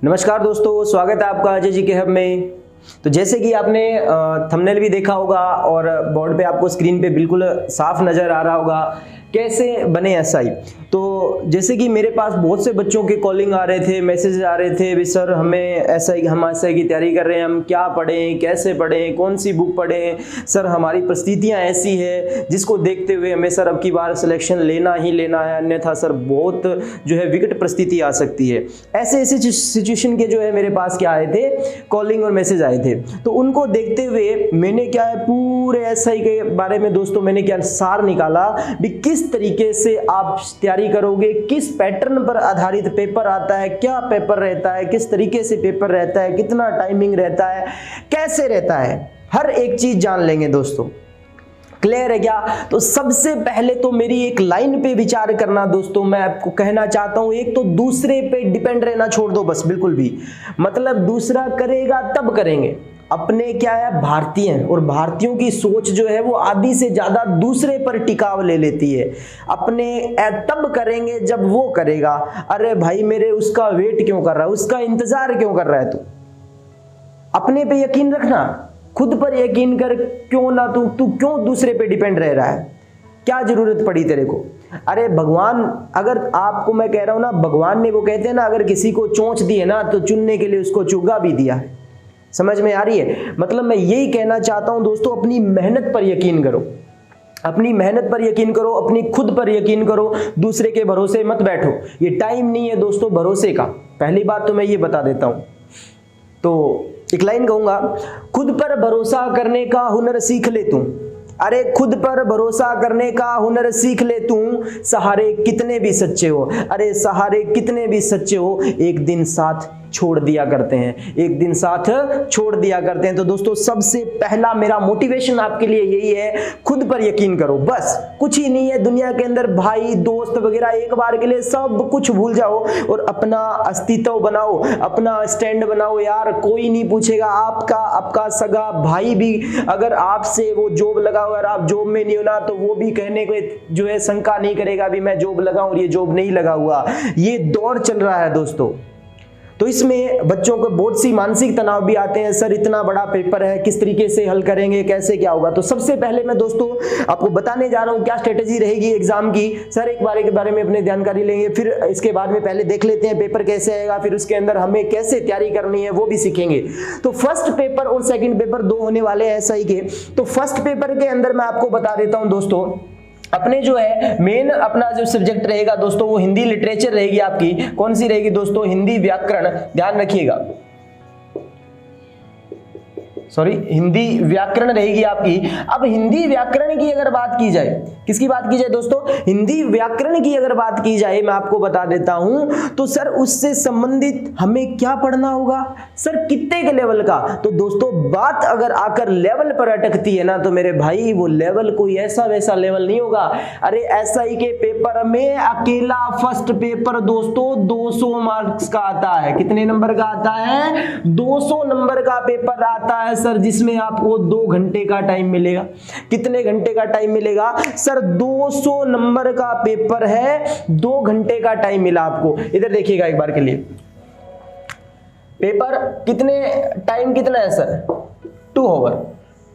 नमस्कार दोस्तों, स्वागत है आपका अजय जी के हब में। तो जैसे कि आपने थंबनेल भी देखा होगा और बोर्ड पे आपको स्क्रीन पे बिल्कुल साफ नज़र आ रहा होगा कैसे बने एसआई। तो जैसे कि मेरे पास बहुत से बच्चों के कॉलिंग आ रहे थे, मैसेज आ रहे थे, भी सर हम एसआई की तैयारी कर रहे हैं, हम क्या पढ़ें, कैसे पढ़ें, कौन सी बुक पढ़ें। सर हमारी परिस्थितियां ऐसी है जिसको देखते हुए हमें सर अब की बार सिलेक्शन लेना ही लेना है, अन्यथा सर बहुत जो है विकट परिस्थिति आ सकती है। ऐसे सिचुएशन के जो है मेरे पास क्या आए थे, कॉलिंग और मैसेज आए थे। तो उनको देखते हुए मैंने क्या है पूरे एसआई के बारे में दोस्तों मैंने क्या सार निकाला भी किस तरीके से आप तैयारी करोगे, किस पैटर्न पर आधारित पेपर आता है, क्या पेपर रहता है, किस तरीके से पेपर रहता है, कितना टाइमिंग रहता है, कैसे रहता है, हर एक चीज जान लेंगे दोस्तों। क्लियर है क्या? तो सबसे पहले तो मेरी एक लाइन पे विचार करना दोस्तों, मैं आपको कहना चाहता हूं, एक तो दूसरे पे डिपेंड रहना छोड़ दो बस, बिल्कुल भी। मतलब दूसरा करेगा तब करेंगे। अपने क्या है भारतीय हैं और भारतीयों की सोच जो है वो आधी से ज्यादा दूसरे पर टिकाव ले लेती है। अपने तब करेंगे जब वो करेगा। अरे भाई मेरे उसका वेट क्यों कर रहा है, उसका इंतजार क्यों कर रहा है? तू अपने पे यकीन रखना, खुद पर यकीन कर। क्यों ना तू क्यों दूसरे पे डिपेंड रह रहा है? क्या जरूरत पड़ी तेरे को? अरे भगवान, अगर आपको मैं कह रहा हूं ना, भगवान ने वो कहते हैं ना, अगर किसी को चोंच दी है ना तो चुनने के लिए उसको चुगा भी दिया है। समझ में आ रही है? मतलब मैं यही कहना चाहता हूं दोस्तों, अपनी मेहनत पर यकीन करो, अपनी मेहनत पर यकीन करो, अपनी खुद पर यकीन करो, दूसरे के भरोसे मत बैठो। ये टाइम नहीं है दोस्तों भरोसे का, पहली बात तो मैं ये बता देता हूं। तो एक लाइन कहूंगा, खुद पर भरोसा करने का हुनर सीख ले तू। अरे खुद पर भरोसा करने का हुनर सीख ले तू, सहारे कितने भी सच्चे हो। अरे सहारे कितने भी सच्चे हो, एक दिन साथ छोड़ दिया करते हैं, एक दिन साथ छोड़ दिया करते हैं। तो दोस्तों सबसे पहला मेरा मोटिवेशन आपके लिए यही है, खुद पर यकीन करो, बस कुछ ही नहीं है दुनिया के अंदर, भाई दोस्त वगैरह एक बार के लिए सब कुछ भूल जाओ और अपना अस्तित्व बनाओ, अपना स्टैंड बनाओ। यार कोई नहीं पूछेगा, आपका सगा भाई भी अगर आपसे वो जॉब लगा हुआ और आप जॉब में नहीं हो ना, तो वो भी कहने को जो है शंका नहीं करेगा भी मैं जॉब लगाऊं और ये जॉब नहीं लगा हुआ। ये दौर चल रहा है दोस्तों। तो इसमें बच्चों को बहुत सी मानसिक तनाव भी आते हैं, सर इतना बड़ा पेपर है, किस तरीके से हल करेंगे, कैसे क्या होगा। तो सबसे पहले मैं दोस्तों आपको बताने जा रहा हूं क्या स्ट्रेटेजी रहेगी एग्जाम की। सर एक बार के बारे में अपने जानकारी लेंगे, फिर इसके बाद में पहले देख लेते हैं पेपर कैसे आएगा, फिर उसके अंदर हमें कैसे तैयारी करनी है वो भी सीखेंगे। तो फर्स्ट पेपर और सेकंड पेपर दो होने वाले हैं एसआई के। तो फर्स्ट पेपर के अंदर मैं आपको बता देता हूं दोस्तों, अपने जो है मेन अपना जो सब्जेक्ट रहेगा दोस्तों वो हिंदी लिटरेचर रहेगी आपकी। कौन सी रहेगी दोस्तों? हिंदी व्याकरण, ध्यान रखिएगा, सॉरी हिंदी व्याकरण रहेगी आपकी। अब हिंदी व्याकरण की अगर बात की जाए, किसकी बात की जाए दोस्तों? हिंदी व्याकरण की अगर बात की जाए, मैं आपको बता देता हूं, तो सर उससे संबंधित हमें क्या पढ़ना होगा? सर कितने के लेवल का? तो दोस्तों बात अगर आकर लेवल पर अटकती है ना, तो मेरे भाई वो लेवल कोई ऐसा वैसा लेवल नहीं होगा। अरे एसआई के पेपर में अकेला फर्स्ट पेपर दोस्तों 200 मार्क्स का आता है। कितने नंबर का आता है? 200 नंबर का पेपर आता है सर, जिसमें आपको 2 घंटे का टाइम मिलेगा। कितने घंटे का टाइम मिलेगा सर? 200 नंबर का पेपर है, 2 घंटे का टाइम मिला आपको। इधर देखिएगा एक बार के लिए, पेपर कितने टाइम कितना है सर? 2 आवर।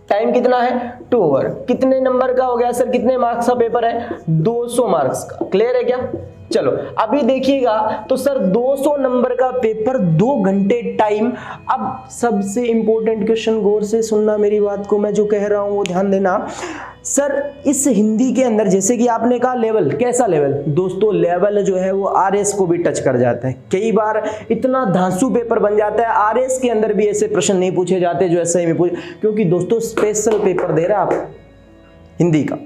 टाइम कितना है? 2 आवर। कितने नंबर का हो गया सर? कितने मार्क्स का पेपर है? 200 मार्क्स का। क्लियर है क्या? चलो अभी देखिएगा, तो सर 200 नंबर का पेपर, 2 घंटे टाइम। अब सबसे इंपॉर्टेंट क्वेश्चन, गौर से सुनना मेरी बात को, मैं जो कह रहा हूं वो ध्यान देना। सर इस हिंदी के अंदर जैसे कि आपने कहा लेवल, कैसा लेवल दोस्तों? लेवल जो है वो आरएस को भी टच कर जाता है। कई बार इतना धांसू पेपर बन जाता है, आरएस के अंदर भी ऐसे प्रश्न नहीं पूछे जाते जो एसआई में पूछे, क्योंकि दोस्तों स्पेशल पेपर दे रहा है आप हिंदी का,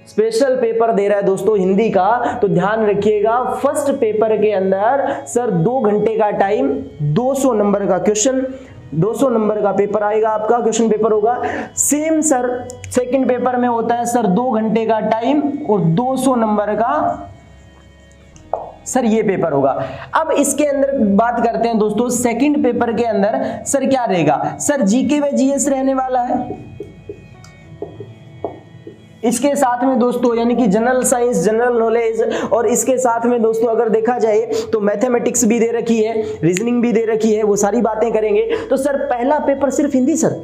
स्पेशल पेपर दे रहा है दोस्तों हिंदी का। तो ध्यान रखिएगा, फर्स्ट पेपर के अंदर सर 2 घंटे का टाइम, 200 नंबर का क्वेश्चन, 200 नंबर का पेपर आएगा आपका, क्वेश्चन पेपर होगा। सेम सर सेकंड पेपर में होता है सर 2 घंटे का टाइम और 200 नंबर का सर ये पेपर होगा। अब इसके अंदर बात करते हैं दोस्तों, सेकंड पेपर के अंदर सर क्या रहेगा? सर जीके व जीएस रहने वाला है। इसके साथ में दोस्तों यानी कि जनरल साइंस, जनरल नॉलेज, और इसके साथ में दोस्तों अगर देखा जाए तो मैथमेटिक्स भी दे रखी है, रीजनिंग भी दे रखी है, वो सारी बातें करेंगे। तो सर पहला पेपर सिर्फ हिंदी, सर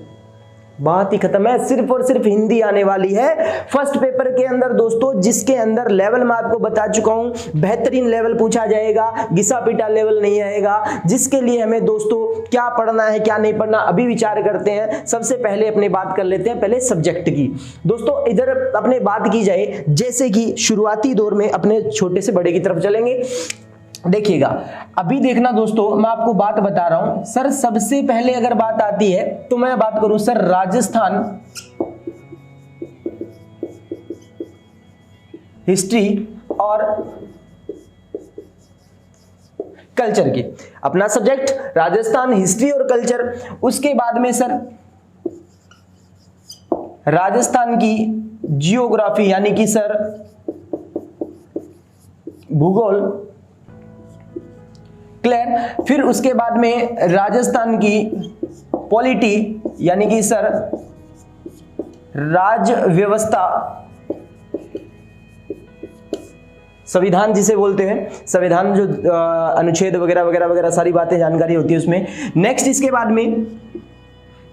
बात ही खत्म है, सिर्फ और सिर्फ हिंदी आने वाली है फर्स्ट पेपर के अंदर दोस्तों, जिसके अंदर लेवल मैं आपको बता चुका हूं, बेहतरीन लेवल पूछा जाएगा, घिसा पिटा लेवल नहीं आएगा, जिसके लिए हमें दोस्तों क्या पढ़ना है क्या नहीं पढ़ना अभी विचार करते हैं। सबसे पहले अपने बात कर लेते हैं पहले सब्जेक्ट की। दोस्तों इधर अपने बात की जाए, जैसे कि शुरुआती दौर में अपने छोटे से बड़े की तरफ चलेंगे। देखिएगा अभी देखना दोस्तों, मैं आपको बात बता रहा हूं सर, सबसे पहले अगर बात आती है तो मैं बात करूं सर राजस्थान हिस्ट्री और कल्चर की, अपना सब्जेक्ट राजस्थान हिस्ट्री और कल्चर। उसके बाद में सर राजस्थान की जियोग्राफी यानी कि सर भूगोल, क्लियर। फिर उसके बाद में राजस्थान की पॉलिटी यानी कि सर राज व्यवस्था, संविधान जिसे बोलते हैं, संविधान जो अनुच्छेद वगैरह वगैरह वगैरह सारी बातें जानकारी होती है उसमें। नेक्स्ट इसके बाद में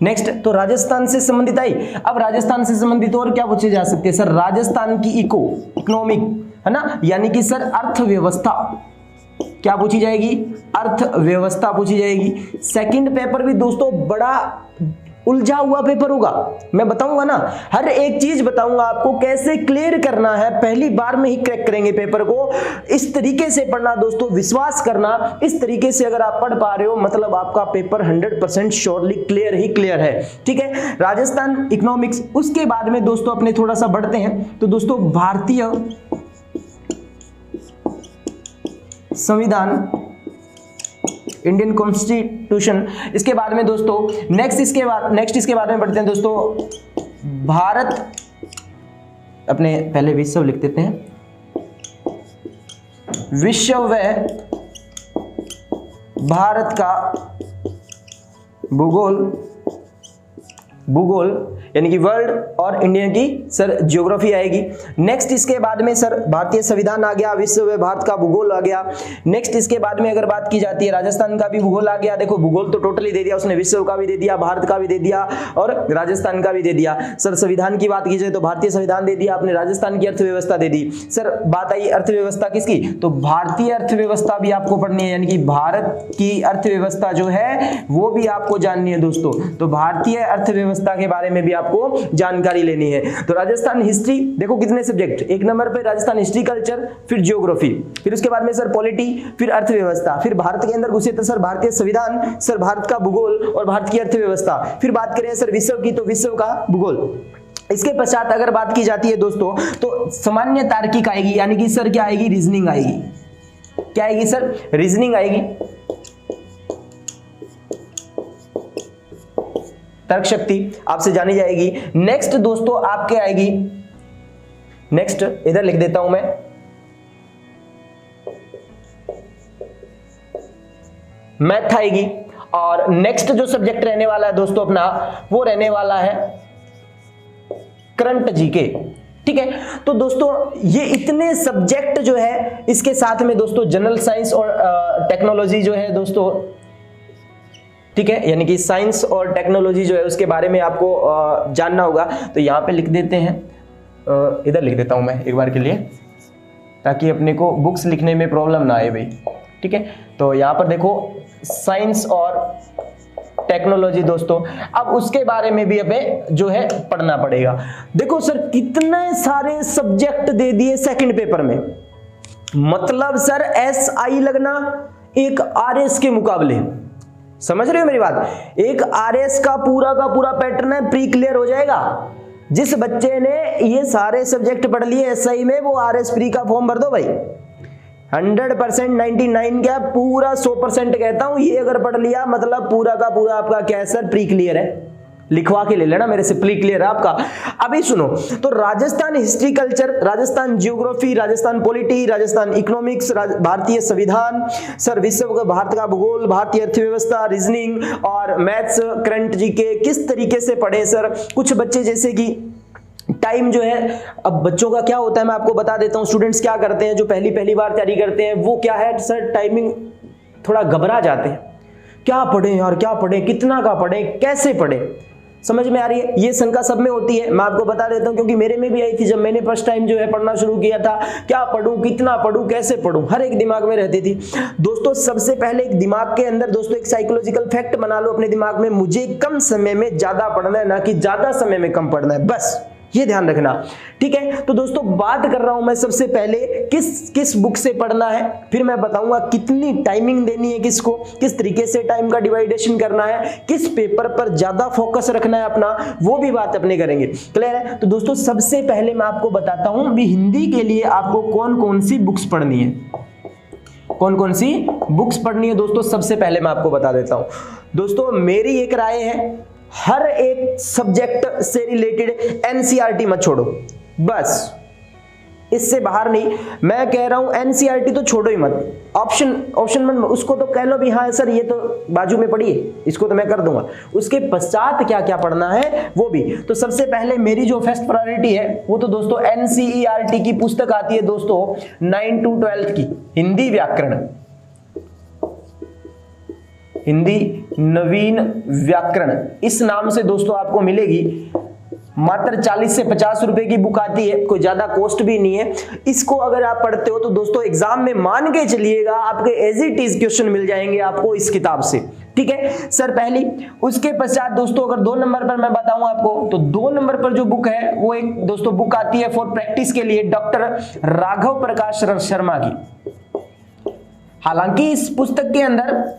नेक्स्ट तो राजस्थान से संबंधित आई। अब राजस्थान से संबंधित और क्या पूछे जा सकते हैं सर, राजस्थान की इकोनॉमिक है ना, यानी कि सर अर्थव्यवस्था क्या पूछी जाएगी, अर्थव्यवस्था पूछी जाएगी। सेकंड पेपर भी दोस्तों बड़ा उलझा हुआ पेपर होगा, मैं बताऊंगा ना, हर एक चीज बताऊंगा आपको कैसे क्लियर करना है, पहली बार में ही क्रैक करेंगे पेपर को। इस तरीके से पढ़ना दोस्तों, विश्वास करना, इस तरीके से अगर आप पढ़ पा रहे हो मतलब आपका पेपर 100% श्योरली क्लियर ही क्लियर है, ठीक है। राजस्थान इकोनॉमिक्स। उसके बाद में दोस्तों अपने थोड़ा सा बढ़ते हैं, तो दोस्तों भारतीय संविधान, इंडियन कॉन्स्टिट्यूशन। इसके बाद में दोस्तों नेक्स्ट इसके बाद में बढ़ते हैं दोस्तों भारत, अपने पहले विश्व लिख देते हैं, विश्व व भारत का भूगोल यानी कि वर्ल्ड, और इंडिया की सर ज्योग्राफी आएगी। नेक्स्ट इसके बाद में सर भारतीय संविधान आ गया, विश्व व भारत का भूगोल आ गया। नेक्स्ट इसके बाद में अगर बात की जाती है राजस्थान का भी भूगोल आ गया। देखो भूगोल तो टोटली दे दिया उसने, विश्व का भी दे दिया, भारत का भी दे दिया और राजस्थान का भी दे दिया। सर संविधान की बात की जाए तो भारतीय संविधान दे दिया आपने, राजस्थान की अर्थव्यवस्था दे दी। सर बात आई अर्थव्यवस्था किसकी, तो भारतीय अर्थव्यवस्था भी आपको पढ़नी है, यानी कि भारत की अर्थव्यवस्था जो है वो भी आपको जाननी है दोस्तों। तो भारतीय अर्थव्यवस्था के बारे में भी आपको जानकारी लेनी है। तो राजस्थान हिस्ट्री, देखो कितने सब्जेक्ट, एक नंबर पे राजस्थान हिस्ट्री कल्चर, फिर ज्योग्राफी, फिर उसके बाद में सर पॉलिटी, फिर अर्थव्यवस्था, फिर भारत के अंदर घुसे तो सर भारतीय संविधान, सर भारत का भूगोल और भारत की अर्थव्यवस्था। फिर बात करें सर विश्व की तो विश्व का भूगोल। इसके पश्चात अगर बात की जाती है दोस्तों तो सामान्य तार्किक आएगी, यानी कि सर क्या आएगी, रीजनिंग आएगी। क्या आएगी सर, रीजनिंग आएगी। तर्क शक्ति आपसे जानी जाएगी। नेक्स्ट दोस्तों आपके आएगी, नेक्स्ट इधर लिख देता हूं मैं, मैथ आएगी। और नेक्स्ट जो सब्जेक्ट रहने वाला है दोस्तों अपना, वो रहने वाला है करंट जीके, ठीक है। तो दोस्तों ये इतने सब्जेक्ट जो है, इसके साथ में दोस्तों जनरल साइंस और टेक्नोलॉजी जो है दोस्तों, ठीक है, यानी कि साइंस और टेक्नोलॉजी जो है उसके बारे में आपको जानना होगा। तो यहाँ पे लिख देते हैं, इधर लिख देता हूँ मैं एक बार के लिए, ताकि अपने को बुक्स लिखने में प्रॉब्लम ना आए भाई, ठीक है। तो यहाँ पर देखो साइंस और टेक्नोलॉजी दोस्तों, अब उसके बारे में भी हमें जो है पढ़ना पड़ेगा। देखो सर कितने सारे सब्जेक्ट दे दिए सेकंड पेपर में, मतलब सर SI लगना एक RS के मुकाबले, समझ रहे हो मेरी बात, एक RS का पूरा पैटर्न है, प्री क्लियर हो जाएगा। जिस बच्चे ने ये सारे सब्जेक्ट पढ़ लिए SI में, वो RS प्री का फॉर्म भर दो भाई। 100% 99 क्या पूरा 100% कहता हूं, ये अगर पढ़ लिया मतलब पूरा का पूरा आपका क्या है सर, प्री क्लियर है। लिखवा के ले लेना मेरे से, प्री क्लियर है आपका। अभी सुनो, तो Rajasthan history culture, Rajasthan geography, Rajasthan polity, Rajasthan economics, भारतीय संविधान, सर विश्व का भारत का भूगोल, भारतीय अर्थव्यवस्था, रीजनिंग और मैथ्स, करंट जीके किस तरीके से पढ़े सर। कुछ बच्चे जैसे कि टाइम जो है, अब बच्चों का क्या होता है मैं आपको बता देता हूं, स्टूडेंट्स क्या करते हैं जो पहली बार तैयारी करते हैं, वो क्या है सर, टाइमिंग थोड़ा घबरा जाते हैं, क्या पढ़ें यार, क्या पढ़ें, कितना का पढ़ें, कैसे पढ़ें, समझ में आ रही है? ये शंका सब में होती है, मैं आपको बता देता हूं क्योंकि मेरे में भी आई थी जब मैंने फर्स्ट टाइम जो है पढ़ना शुरू किया था, क्या पढूं, कितना पढूं, कैसे पढूं, हर एक दिमाग में रहती थी। दोस्तों सबसे पहले एक दिमाग के अंदर दोस्तों एक साइकोलॉजिकल फैक्ट बना लो अपने दिमाग में, मुझे कम समय में ज्यादा पढ़ना है, ना कि ज्यादा समय में कम पढ़ना है, बस ये ध्यान रखना, ठीक है? तो दोस्तों बात कर रहा हूं मैं सबसे पहले किस बुक से पढ़ना है, फिर मैं बताऊंगा कितनी टाइमिंग देनी है, किसको किस तरीके से टाइम का डिवाइडेशन करना है, किस पेपर पर ज्यादा फोकस रखना है अपना, वो भी बात अपने करेंगे। क्लियर है? तो दोस्तों सबसे पहले मैं आपको बताता हूं भी हिंदी के लिए आपको कौन कौन सी बुक्स पढ़नी है, कौन कौन सी बुक्स पढ़नी है। दोस्तों सबसे पहले मैं आपको बता देता हूं, दोस्तों मेरी एक राय है, हर एक सब्जेक्ट से रिलेटेड एनसीईआरटी मत छोड़ो, बस इससे बाहर नहीं। मैं कह रहा हूं एनसीईआरटी तो छोड़ो ही मत, ऑप्शन मत, उसको तो कह लो भी हाँ सर ये तो बाजू में पढ़िए, इसको तो मैं कर दूंगा, उसके पश्चात क्या क्या पढ़ना है वो भी। तो सबसे पहले मेरी जो फर्स्ट प्रायोरिटी है वो तो दोस्तों एनसीईआरटी की पुस्तक आती है दोस्तों 9 to 12 की हिंदी व्याकरण, हिंदी नवीन व्याकरण, इस नाम से दोस्तों आपको मिलेगी, मात्र 40 से 50 रुपए की बुक आती है, कोई ज्यादा कॉस्ट भी नहीं है। इसको अगर आप पढ़ते हो तो दोस्तों एग्जाम में मान के चलिएगा आपके एज इट इज क्वेश्चन मिल जाएंगे आपको इस किताब से, ठीक है सर पहली। उसके पश्चात दोस्तों अगर 2 नंबर पर मैं बताऊं आपको, तो 2 नंबर पर जो बुक है वो एक दोस्तों बुक आती है फॉर प्रैक्टिस के लिए, डॉक्टर राघव प्रकाश शर्मा की। हालांकि इस पुस्तक के अंदर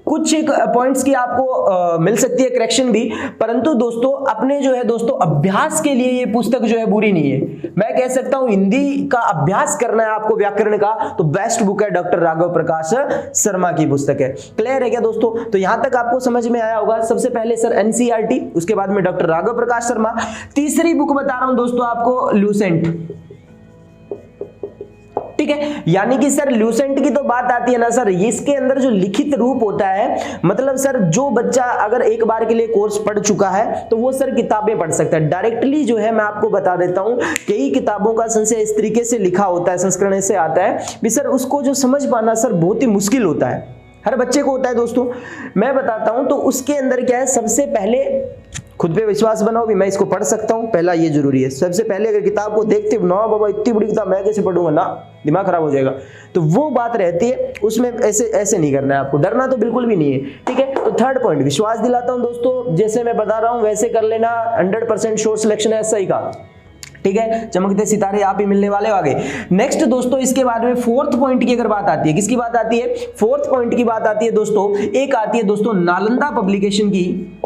कुछ एक पॉइंट्स की आपको मिल सकती है करेक्शन भी, परंतु दोस्तों अपने जो है दोस्तों अभ्यास के लिए ये पुस्तक जो है बुरी नहीं है। मैं कह सकता हूं हिंदी का अभ्यास करना है आपको व्याकरण का, तो बेस्ट बुक है डॉक्टर राघव प्रकाश शर्मा की पुस्तक है। क्लियर है क्या दोस्तों? तो यहां तक आपको समझ में आया होगा। सबसे पहले सर एनसीईआरटी, उसके बाद में डॉक्टर राघव प्रकाश शर्मा। तीसरी बुक बता रहा हूं दोस्तों आपको ल्यूसेंट, ठीक है, यानी कि सर ल्यूसेंट की तो बात आती है ना सर, इसके अंदर जो लिखित रूप होता है, मतलब सर जो बच्चा अगर एक बार के लिए कोर्स पढ़ चुका है तो वो सर किताबें पढ़ सकता है डायरेक्टली। जो है मैं आपको बता देता हूं कई किताबों का संशय इस तरीके से लिखा होता है, संस्करण ऐसे आता है भी सर उसको जो समझ पाना सर बहुत ही मुश्किल होता है, हर बच्चे को होता है दोस्तों। मैं बताता हूं तो उसके अंदर क्या है, सबसे पहले खुद पे विश्वास बनाओ भी मैं इसको पढ़ सकता हूं, पहला ये जरूरी है। सबसे पहले अगर किताब को देखते हो ना बाबा इतनी बड़ी किताब मैं कैसे पढ़ूंगा, ना दिमाग खराब हो जाएगा, तो वो बात रहती है उसमें, ऐसे नहीं करना है आपको, डरना तो बिल्कुल भी नहीं है, ठीक है। तो थर्ड पॉइंट विश्वास दिलाता हूं दोस्तों, जैसे मैं बता रहा हूं वैसे कर लेना, 100% श्योर सिलेक्शन है एसआई का, ठीक है, चमकते सितारे आप ही मिलने वाले हो आगे। नेक्स्ट दोस्तों इसके बाद में फोर्थ पॉइंट की अगर बात आती है, किसकी बात आती है, फोर्थ पॉइंट की बात आती है दोस्तों, एक आती है दोस्तों नालंदा पब्लिकेशन की,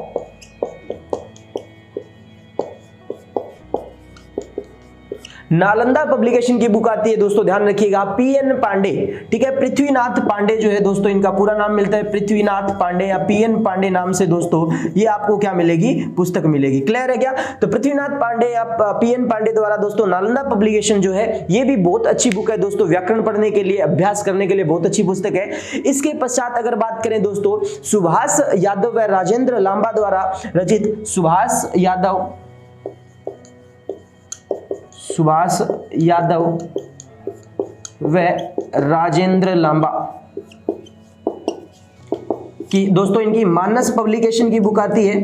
नालंदा पब्लिकेशन की बुक आती है दोस्तों, ध्यान रखिएगा, पीएन पांडे, ठीक है, पृथ्वीनाथ पांडे जो है दोस्तों इनका पूरा नाम मिलता है पृथ्वीनाथ पांडे या पीएन पांडे नाम से दोस्तों ये आपको क्या मिलेगी, पुस्तक मिलेगी। क्लियर है क्या? तो पृथ्वीनाथ पांडे या पीएन पांडे द्वारा दोस्तों नालंदा पब्लिकेशन जो है ये भी बहुत अच्छी बुक है दोस्तों, व्याकरण पढ़ने के लिए, अभ्यास करने के लिए बहुत अच्छी पुस्तक है। इसके पश्चात अगर बात करें दोस्तों, सुभाष यादव व राजेंद्र लांबा द्वारा रचित, सुभाष यादव व राजेंद्र लांबा की दोस्तों इनकी मानस पब्लिकेशन की बुक आती है,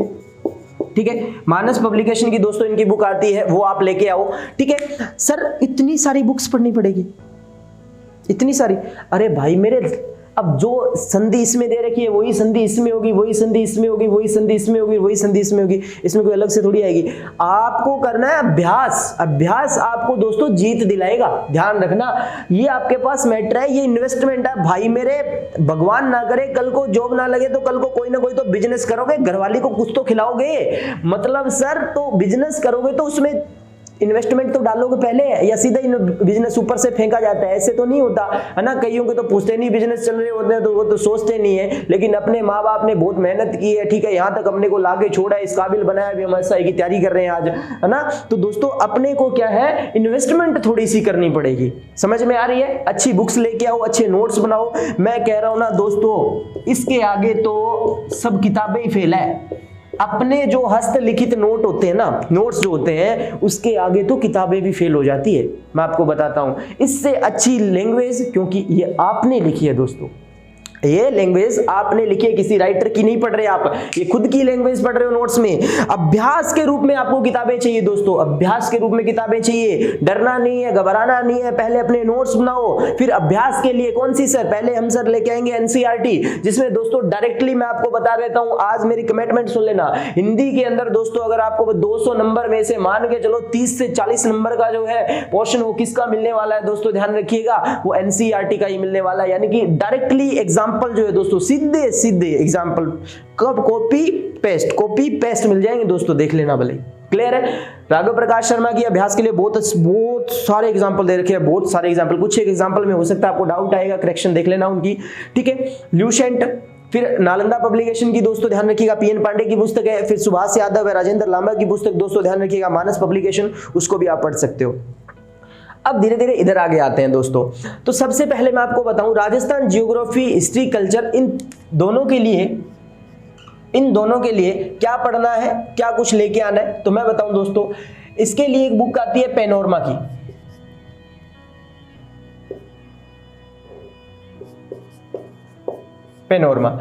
ठीक है, मानस पब्लिकेशन की दोस्तों इनकी बुक आती है, वो आप लेके आओ, ठीक है। सर इतनी सारी बुक्स पढ़नी पड़ेगी, इतनी सारी, अरे भाई मेरे, अब जो संधि इसमें दे रखी है वही संधि इसमें होगी, वही संधि इसमें होगी, वही संधि इसमें होगी, वही संधि इसमें होगी, इसमें कोई अलग से थोड़ी आएगी। आपको करना है अभ्यास, अभ्यास आपको दोस्तों जीत दिलाएगा, ध्यान रखना, ये आपके पास मैटर है, ये इन्वेस्टमेंट है भाई मेरे। भगवान ना करे कल को जॉब ना लगे तो कल को कोई ना कोई तो बिजनेस करोगे, घरवाली को कुछ तो खिलाओगे, मतलब सर तो बिजनेस करोगे तो उसमें इन्वेस्टमेंट तो डालोगे पहले, या सीधा बिजनेस ऊपर से फेंका जाता है, ऐसे तो नहीं होता है ना। कईयों के तो पूछते नहीं बिजनेस चल रहे होते हैं तो वो तो सोचते नहीं है, लेकिन अपने माँ बाप ने बहुत मेहनत की है, ठीक है, यहाँ तक अपने को लाके छोड़ा है, इस काबिल बनाया, भी हम एसआई की तैयारी कर रहे हैं आज, है ना। तो दोस्तों अपने को क्या है, इन्वेस्टमेंट थोड़ी सी करनी पड़ेगी, समझ में आ रही है। अच्छी बुक्स लेके आओ, अच्छे नोट्स बनाओ, मैं कह रहा हूं ना दोस्तों इसके आगे तो सब किताबें ही फेल है, अपने जो हस्तलिखित नोट होते हैं ना, नोट्स जो होते हैं, उसके आगे तो किताबें भी फेल हो जाती है। मैं आपको बताता हूं, इससे अच्छी लैंग्वेज, क्योंकि ये आपने लिखी है दोस्तों, ये लैंग्वेज आपने लिखी है, किसी राइटर की नहीं पढ़ रहे आप, ये खुद की लैंग्वेज पढ़ रहे हो नोट्स में। अभ्यास के रूप में आपको किताबें चाहिए दोस्तों, अभ्यास के रूप में किताबें चाहिए। डरना नहीं है, घबराना नहीं है, पहले अपने नोट्स बनाओ, फिर अभ्यास के लिए कौन सी सर, पहले हम सर लेके आएंगे एनसीईआरटी, जिसमें दोस्तों डायरेक्टली मैं आपको बता देता हूं, आज मेरी कमिटमेंट सुन लेना, हिंदी के अंदर दोस्तों अगर आपको 200 नंबर में से मान के चलो 30 से 40 नंबर का जो है पोर्शन वो किसका मिलने वाला है दोस्तों, ध्यान रखिएगा, वो एनसीईआरटी का ही मिलने वाला है। यानी कि डायरेक्टली एग्जाम्पल जो है दोस्तों, सीधे सीधे एग्जाम्पल, कब कॉपी पेस्ट मिल जाएंगे दोस्तों, देख लेना भले। क्लियर है? राघव प्रकाश शर्मा की अभ्यास के लिए बहुत सारे एग्जाम्पल दे रखे हैं, बहुत सारे एग्जाम्पल, कुछ एक एग्जाम्पल में हो सकता है आपको डाउट आएगा, करेक्शन देख लेना उनकी, ठीक है। ल्यूसेंट, फिर नालंदा पब्लिकेशन की दोस्तों ध्यान रखिएगा, पीएन पांडे की पुस्तक है, फिर सुभाष यादव है, राजेंद्र लांबा की पुस्तक दोस्तों ध्यान रखिएगा, मानस पब्लिकेशन, उसको भी आप पढ़ सकते हो। अब धीरे धीरे इधर आगे आते हैं दोस्तों। तो सबसे पहले मैं आपको बताऊं, राजस्थान जियोग्राफी, हिस्ट्री, कल्चर, इन दोनों के लिए क्या पढ़ना है, क्या कुछ लेके आना है, तो मैं बताऊं दोस्तों, इसके लिए एक बुक आती है पैनोरमा की, पैनोरमा।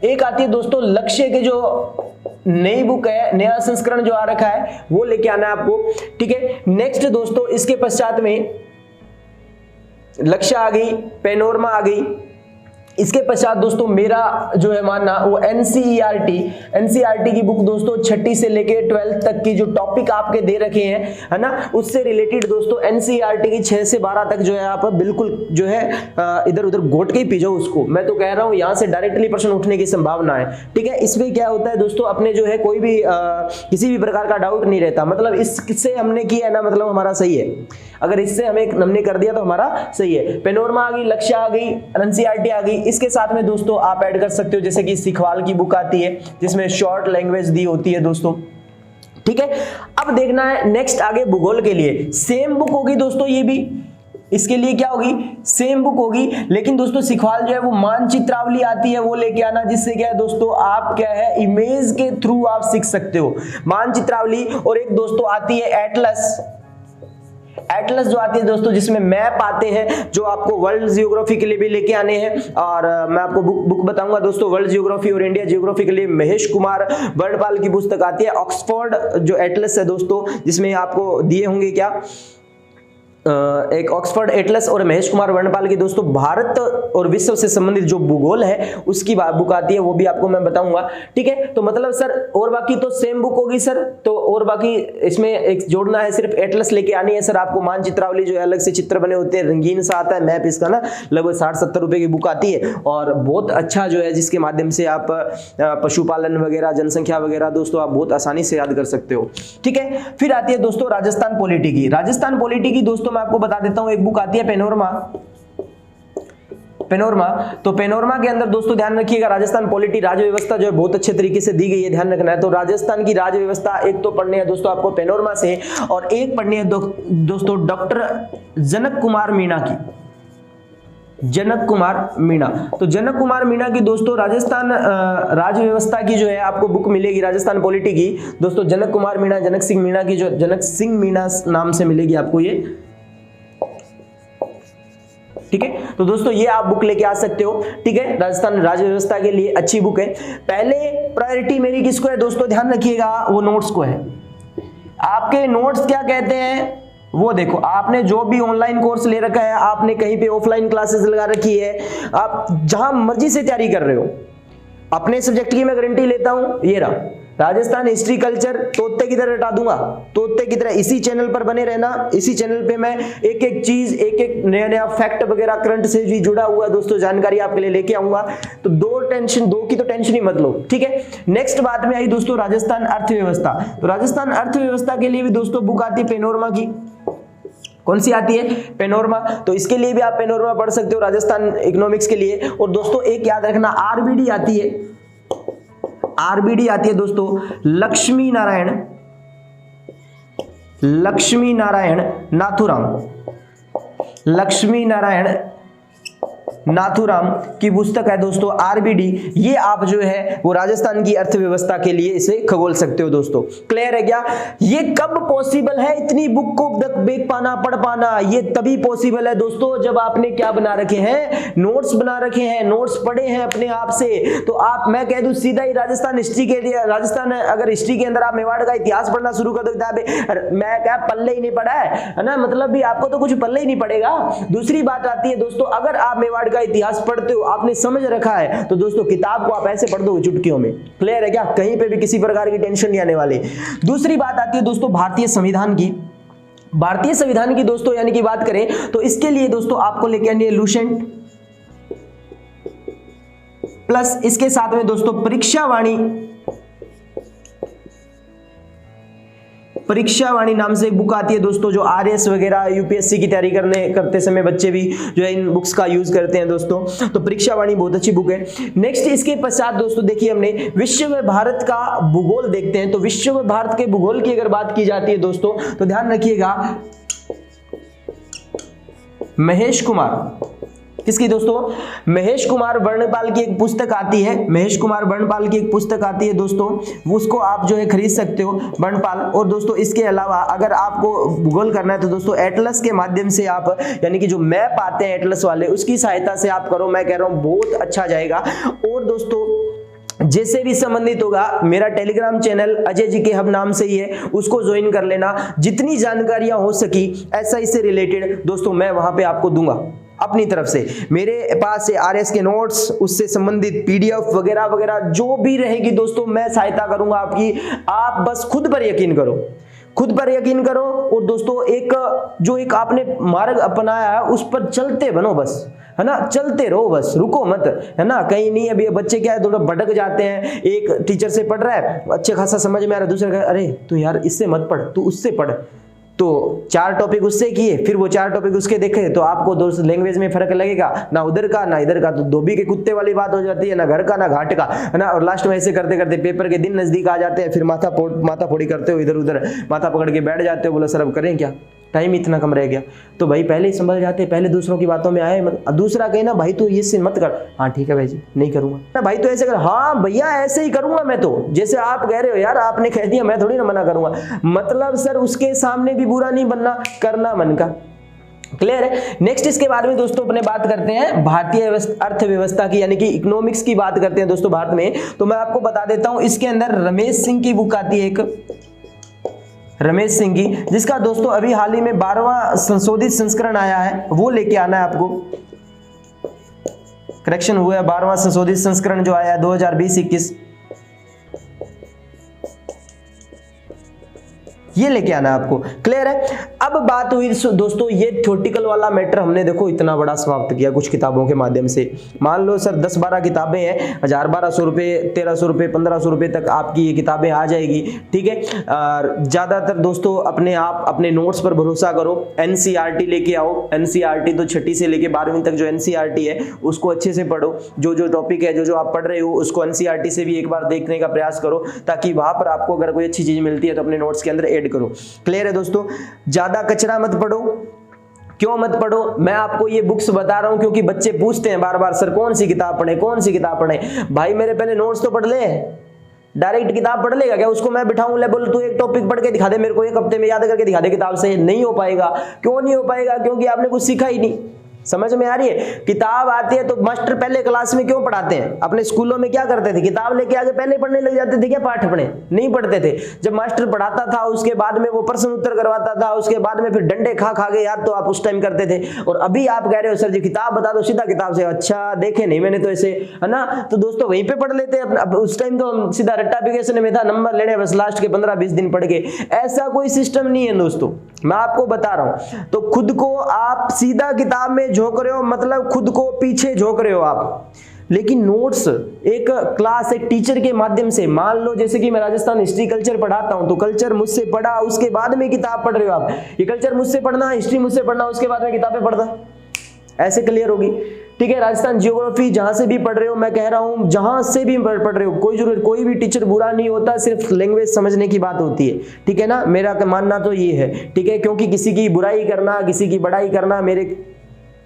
एक आती है दोस्तों लक्ष्य के, जो नई बुक है, नया संस्करण जो आ रखा है, वो लेके आना है आपको, ठीक है। नेक्स्ट दोस्तों, इसके पश्चात में लक्ष्य आ गई, पैनोरमा आ गई, इसके पश्चात दोस्तों मेरा जो है मानना वो एनसीईआरटी की बुक दोस्तों 6ठी से लेके 12th तक की जो टॉपिक आपके दे रखे हैं, है ना, उससे रिलेटेड दोस्तों एनसीईआरटी की 6 से 12 तक जो है आप बिल्कुल जो है इधर उधर घोट के ही पी जाओ उसको। मैं तो कह रहा हूं यहां से डायरेक्टली प्रश्न उठने की संभावना है, ठीक है। इसमें क्या होता है दोस्तों, अपने जो है कोई भी किसी भी प्रकार का डाउट नहीं रहता, मतलब इससे हमने किया है ना, मतलब हमारा सही है, अगर इससे हमने कर दिया तो हमारा सही है। पैनोरमा आ गई, लक्ष्य आ गई, एनसीईआरटी आ गई, इसके साथ में दोस्तों आप ऐड कर सकते हो जैसे कि सिखवाल की बुक आती है जिसमें शॉर्ट लैंग्वेज दी होती है दोस्तों, ठीक है। अब देखना है नेक्स्ट आगे भूगोल के लिए सेम बुक होगी दोस्तों, ये भी इसके लिए क्या होगी, सेम बुक होगी, लेकिन दोस्तों सिखवाल जो है वो मानचित्रावली आती है, वो लेके आना, जिससे क्या है दोस्तों आप क्या है इमेज के थ्रू आप सीख सकते हो मानचित्रावली। और एक दोस्तों आती है एटलस जो आती है दोस्तों, जिसमें मैप आते हैं जो आपको वर्ल्ड जियोग्राफी के लिए भी लेके आने हैं। और मैं आपको बुक बताऊंगा दोस्तों, वर्ल्ड जियोग्राफी और इंडिया जियोग्राफी के लिए महेश कुमार वर्णपाल की पुस्तक आती है, ऑक्सफोर्ड जो एटलस है दोस्तों, जिसमें आपको दिए होंगे क्या, एक ऑक्सफोर्ड एटलस और महेश कुमार वर्णपाल की दोस्तों भारत और विश्व से संबंधित जो भूगोल है उसकी बुक आती है, वो भी आपको मैं बताऊंगा, ठीक है। तो मतलब सर और बाकी तो सेम बुक होगी सर, तो और बाकी इसमें एक जोड़ना है, सिर्फ एटलस लेके आनी है सर आपको। मानचित्रावली जो है अलग से चित्र बने होते हैं, रंगीन सा आता है मैप इसका ना, लगभग 60-70 रुपए की बुक आती है, और बहुत अच्छा जो है जिसके माध्यम से आप पशुपालन वगैरह, जनसंख्या वगैरह दोस्तों आप बहुत आसानी से याद कर सकते हो, ठीक है। फिर आती है दोस्तों राजस्थान पॉलिटी की, राजस्थान पॉलिटी की दोस्तों मैं आपको बता देता हूं, एक बुक आती है पैनोरमा। तो पैनोरमा के अंदर दोस्तों ध्यान रखिएगा राजस्थान पॉलिटी, राज्य व्यवस्था जो है बहुत अच्छे तरीके से दी गई है, ध्यान रखना है। तो राजस्थान की राज्य व्यवस्था एक तो पढ़नी है दोस्तों आपको पैनोरमा से, और एक पढ़नी है दोस्तों डॉक्टर जनक कुमार मीणा की, जनक कुमार मीणा। तो जनक कुमार मीणा की दोस्तों राजस्थान राज्य व्यवस्था की जो है आपको बुक मिलेगी, राजस्थान पॉलिटी की दोस्तों जनक कुमार मीणा, जनक सिंह मीणा की, जो जनक सिंह मीणा नाम से मिलेगी आपको ये, ठीक है। तो दोस्तों ये आप बुक लेके आ सकते हो, ठीक है, राजस्थान राज्य व्यवस्था के लिए अच्छी बुक है। पहले प्रायोरिटी मेरी किसको है दोस्तों, ध्यान रखिएगा, वो नोट्स को है। आपके नोट्स क्या कहते हैं वो देखो, आपने जो भी ऑनलाइन कोर्स ले रखा है, आपने कहीं पे ऑफलाइन क्लासेस लगा रखी है, आप जहां मर्जी से तैयारी कर रहे हो, अपने सब्जेक्ट की मैं गारंटी लेता हूं, ये रहा राजस्थान हिस्ट्री कल्चर तोते की तरह रटा दूंगा, तोते की तरह। इसी चैनल पर बने रहना, इसी चैनल पे मैं एक एक चीज, एक एक नया नया फैक्ट वगैरह करंट से भी जुड़ा हुआ दोस्तों जानकारी आपके लिए लेके आऊंगा। तो दो की तो टेंशन ही मत लो, ठीक है। नेक्स्ट बात में आई दोस्तों राजस्थान अर्थव्यवस्था। तो राजस्थान अर्थव्यवस्था के लिए भी दोस्तों बुक आती है पैनोरमा की, कौन सी आती है, पैनोरमा। तो इसके लिए भी आप पैनोरमा पढ़ सकते हो राजस्थान इकोनॉमिक्स के लिए। और दोस्तों एक याद रखना, आरबीडी आती है, आरबीडी आती है दोस्तों लक्ष्मी नारायण नाथुराम, लक्ष्मी नारायण नाथुराम की पुस्तक है दोस्तों आरबीडी। ये आप जो है वो राजस्थान की अर्थव्यवस्था के लिए इसे खगोल सकते हो दोस्तों। क्लियर है क्या? ये कब पॉसिबल है इतनी बुक को देख पाना, पढ़ पाना? ये तभी पॉसिबल है दोस्तों जब आपने क्या बना रखे हैं, नोट्स बना रखे हैं, नोट्स पढ़े हैं अपने आप से। तो आप, मैं कह दूं सीधा ही राजस्थान हिस्ट्री के लिए, राजस्थान अगर हिस्ट्री के अंदर आप मेवाड़ का इतिहास पढ़ना शुरू कर दो, मैं क्या पल्ले ही नहीं पढ़ा है ना, मतलब भी आपको तो कुछ पल्ले ही नहीं पड़ेगा। दूसरी बात आती है दोस्तों, अगर आप मेवाड़ का इतिहास पढ़ते हो, आपने समझ रखा है, तो दोस्तों किताब को आप ऐसे पढ़ दोगे चुटकियों में। क्लियर है क्या? कहीं पे भी किसी प्रकार की टेंशन नहीं आने वाली। दूसरी बात आती है दोस्तों भारतीय संविधान की। भारतीय संविधान की दोस्तों यानी कि बात करें तो इसके लिए दोस्तों आपको लेके आनी है लुसेंट, प्लस इसके साथ में दोस्तों परीक्षावाणी नाम से एक बुक आती है दोस्तों, जो आरएस वगैरह यूपीएससी की तैयारी करते समय बच्चे भी जो है इन बुक्स का यूज करते हैं दोस्तों। तो परीक्षावाणी बहुत अच्छी बुक है। नेक्स्ट इसके पश्चात दोस्तों देखिए हमने विश्व में भारत का भूगोल देखते हैं। तो विश्व में भारत के भूगोल की अगर बात की जाती है दोस्तों, तो ध्यान रखिएगा महेश कुमार, किसकी दोस्तों? महेश कुमार वर्णपाल की एक पुस्तक आती है, महेश कुमार वर्णपाल की एक पुस्तक आती है दोस्तों, उसको आप जो है खरीद सकते हो, वर्णपाल। और दोस्तों इसके अलावा अगर आपको भूगोल करना है तो दोस्तों एटलस के माध्यम से आप, यानी कि जो मैप आते हैं एटलस वाले, उसकी सहायता से आप करो। मैं कह रहा हूं बहुत अच्छा जाएगा। और दोस्तों जैसे भी संबंधित होगा, मेरा टेलीग्राम चैनल अजय जी के हब नाम से ही है, उसको ज्वाइन कर लेना। जितनी जानकारियां हो सकी एसआई से रिलेटेड दोस्तों मैं वहां पे आपको दूंगा अपनी तरफ से। मेरे पास से आरएस के नोट्स, उससे संबंधित पीडीएफ वगैरह वगैरह जो भी रहेगी दोस्तों मैं सहायता करूंगा आपकी। आप बस खुद पर यकीन करो, खुद पर यकीन करो। और दोस्तों एक आपने मार्ग अपनाया है उस पर चलते बनो बस, है ना, चलते रहो बस, रुको मत, है ना। कहीं नहीं, अभी बच्चे क्या है थोड़ा भटक जाते हैं। एक टीचर से पढ़ रहा है, अच्छे खासा समझ में आ रहा है, दूसरा कहे अरे तू यार इससे मत पढ़, तू उससे पढ़। तो 4 टॉपिक उससे किए, फिर वो 4 टॉपिक उसके देखे, तो आपको दोस्त लैंग्वेज में फर्क लगेगा, ना उधर का ना इधर का। तो धोबी के कुत्ते वाली बात हो जाती है, ना घर का ना घाट का, है ना। और लास्ट में ऐसे करते करते पेपर के दिन नजदीक आ जाते हैं, फिर माथा फोड़ी करते हो, इधर उधर माथा पकड़ के बैठ जाते हो। बोला सर अब करें क्या, टाइम इतना कम रह गया। तो भाई पहले ही संभल जाते, पहले दूसरों की बातों में आए मत। दूसरा कहे ना भाई तू ये से मत कर, हाँ ठीक है भाई जी नहीं करूंगा, भाई तो ऐसे कर, हाँ भैया ऐसे ही करूंगा मैं तो, जैसे आप कह रहे हो यार, आपने कह दिया मैं थोड़ी ना मना करूंगा। मतलब सर उसके सामने भी बुरा नहीं बनना, करना मन का। क्लियर है? नेक्स्ट इसके बारे में दोस्तों अपने बात करते हैं भारतीय अर्थव्यवस्था की, यानी कि इकोनॉमिक्स की बात करते हैं दोस्तों भारत में। तो मैं आपको बता देता हूं, इसके अंदर रमेश सिंह की बुक आती है एक, रमेश सिंह की, जिसका दोस्तों अभी हाल ही में 12वां संशोधित संस्करण आया है, वो लेके आना है आपको। करेक्शन हुआ है, 12वां संशोधित संस्करण जो आया है 2020-21, ये लेके आना है आपको। क्लियर है? अब बात हुई दोस्तों, ये थ्योरेटिकल वाला मैटर हमने देखो इतना बड़ा समाप्त किया कुछ किताबों के माध्यम से। मान लो सर 10-12 किताबें हैं, 1000-1200 रुपये, 1300 रुपये, 1500 रुपये तक आपकी ये किताबें आ जाएगी। ठीक है? ज़्यादातर दोस्तों अपने आप अपने नोट्स पर भरोसा करो, एनसीईआरटी लेके आओ। एनसीईआरटी तो 6ठी से लेके 12वीं तक जो एनसीईआरटी है उसको अच्छे से पढ़ो। जो जो टॉपिक है, जो जो आप पढ़ रहे हो उसको एनसीईआरटी से भी एक बार देखने का प्रयास करो, ताकि वहां पर आपको अगर कोई अच्छी चीज मिलती है तो अपने नोट्स के अंदर करो। क्लियर है दोस्तों? ज्यादा कचरा मत पढ़ो। क्यों मत पढ़ो? मैं आपको ये बुक्स बता रहा हूं क्योंकि बच्चे पूछते हैं बार बार, सर कौन सी किताब पढ़े, कौन सी किताब पढ़े। भाई मेरे पहले नोट्स तो पढ़ ले। डायरेक्ट किताब पढ़ लेगा क्या? उसको मैं बिठाऊं लेवल, तू एक टॉपिक पढ़ के दिखा दे मेरे को, एक हफ्ते में याद करके दिखा दे किताब से। नहीं हो पाएगा। क्यों नहीं हो पाएगा? क्योंकि आपने कुछ सीखा ही नहीं। समझ में आ रही है? किताब आती है तो मास्टर पहले क्लास में क्यों पढ़ाते हैं? अपने स्कूलों में क्या करते थे? किताब लेके आगे पहले पढ़ने लग जाते थे क्या? पाठ पढ़े नहीं पढ़ते थे। जब मास्टर पढ़ाता था उसके बाद में वो प्रश्न उत्तर करवाता था, उसके बाद में फिर डंडे खा खा के याद तो आप उस टाइम करते थे। और अभी आप कह रहे हो सर जी किताब बता दो, सीधा किताब से। अच्छा देखे नहीं मैंने तो ऐसे, है ना। तो दोस्तों वहीं पे पढ़ लेते हैं। अब उस टाइम तो सीधा रट्टाफिकेशन में था, नंबर लेने बस लास्ट के 15-20 दिन पढ़ के। ऐसा कोई सिस्टम नहीं है दोस्तों, मैं आपको बता रहा हूं। तो खुद को आप सीधा किताब में झोंक रहे हो, मतलब खुद को पीछे झोंक रहे हो आप। लेकिन नोट्स एक क्लास, एक टीचर के माध्यम से, मान लो जैसे कि मैं राजस्थान हिस्ट्री कल्चर पढ़ाता हूं, तो कल्चर मुझसे पढ़ा, उसके बाद में किताब पढ़ रहे हो आप। ये कल्चर मुझसे पढ़ना, हिस्ट्री मुझसे पढ़ना, उसके बाद में किताबें पढ़ना, ऐसे क्लियर होगी। ठीक है? राजस्थान जियोग्राफी जहां से भी पढ़ रहे हो, मैं कह रहा हूं जहां से भी पढ़ रहे हो, कोई जरूर, कोई भी टीचर बुरा नहीं होता, सिर्फ लैंग्वेज समझने की बात होती है। ठीक है ना? मेरा मानना तो ये है। ठीक है? क्योंकि किसी की बुराई करना, किसी की बड़ाई करना मेरे